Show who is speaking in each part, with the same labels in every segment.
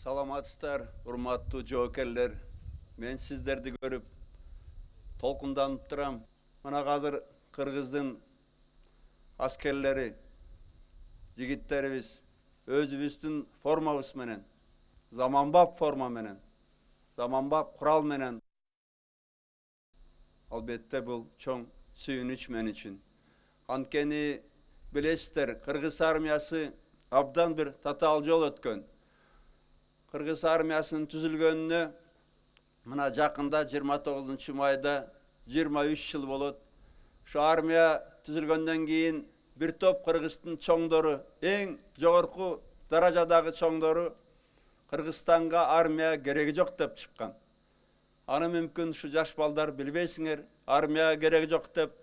Speaker 1: Саламатсыздар, урматтуу жоокерлер. Мен сиздерди көрүп толкунданып турам. Мына азыр Кыргыздын аскерлери, жигиттерибиз өзүбүздүн формабыз менен, заманбап форма менен, заманбап курал менен. Албетте бул чоң сүйүнүч мен үчүн. Анткени билесиздер, Кыргыз армиясы абдан бир татаал жол өткөн. Кыргыз армиясынын түзүлгөнүнө мына жакында 29 майда 23 жыл болот. Şu армия түзүлгөндөн кийин бир топ Кыргыздын чоңдору, эң жогорку даражадагы чоңдору Кыргызстанга армия кереги жок деп чыккан. Аны мүмкүн ушу жаш балдар билбейсиңер, армия кереги жок деп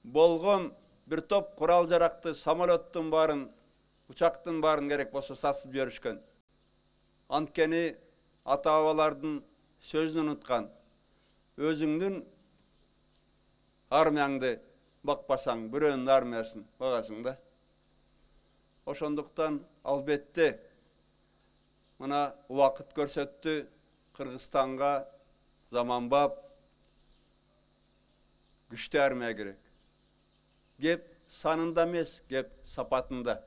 Speaker 1: болгон бир топ курал жаракты, самолеттун баарын, учактын баарын керек болсо сатып жиберишкен. Анткени ата-бабалардын сөзүн унуткан. Өзүңдүн армияңды бакпасаң, бирөөнүн армиясын багасың да. Ошондуктан албетте мына убакыт көрсөттү, Кыргызстанга заманбап күчтүү армия керек. Кеп санында эмес, кеп сапатында.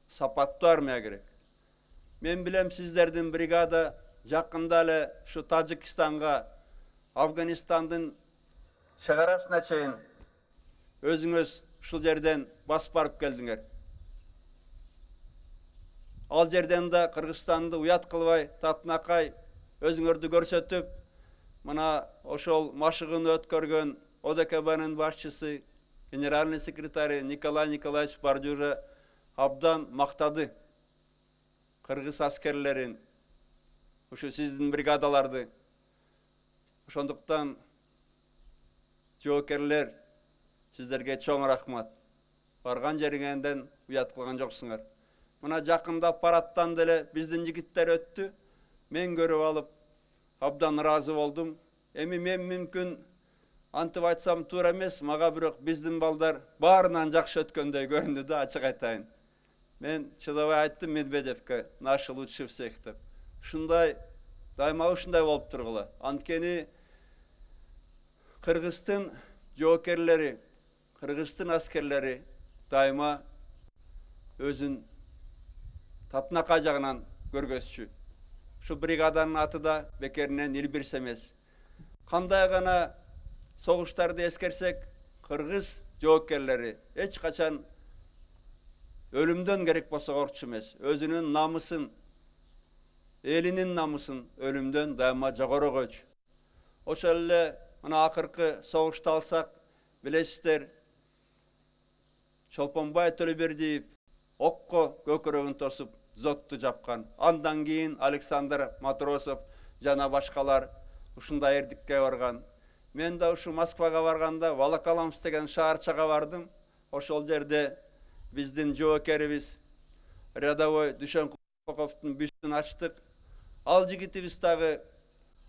Speaker 1: Сапаттуу армия керек. Мен билем сиздердин бригада жакында эле ушу Тажикстанга, Афганистандын чегарасына чейин өзүңүз ушул жерден басып барып келдиңер. Ал жерден да Кыргызстанды уят кылбай, татынакай өзүңөрдү көрсөтүп, мына ошол машыгууну өткөргөн ОДКБнын башчысы, генеральный секретарь Николай Николаевич Бардюжа абдан мактады Кыргыз аскерлерин, ушу сиздин бригадаларды. Ошондуктан жоокерлер, сиздерге чоң рахмат. Барган жериңерден уят кылган жоксуңар. Мына жакында параттан деле биздин жигиттер өттү. Мен көрүп алып абдан ыраазы болдум. Эми мен мүмкүн антип айтсам туура эмес, мага бирок биздин балдар баарынан жакшы өткөндөй көрүндү да, ачык айтайын. Мен чыдабай айттым Медведевке, наши лучше всех деп. Ушундай, дайыма ушундай болуп тургула. Анткени Кыргыздын жоокерлери, Кыргыздын аскерлери дайыма өзүн татынакай жагынан көргөзчү. Ушу бригаданын аты да бекеринен Илбирс эмес. Кандай гана согуштарды эскерсек, Кыргыз жоокерлери эч качан өлүмдөн керек болсо коркчу эмес. Өзүнүн намысын, элинин намысын өлүмдөн дайыма жогору койчу. Ошол эле мына акыркы согушту алсак, билесиздер, Чолпонбай Төлөбердиев окко көкүрөгүн тосуп зотту жапкан. Андан кийин Александр Матросов жана башкалар ушундай эрдикке барган. Мен да ушу Москвага барганда Волоколамск деген шаарчага бардым. Ошол жерде биздин жоокерибиз рядовой Дүйшөнкуловдун бюстүн ачтык. Ал жигитибиз дагы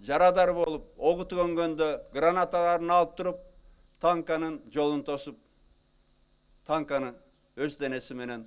Speaker 1: жарадар болуп, огу төгөнгөндө гранаталарын алып туруп, танканын жолун тосуп, танканы өз денеси менен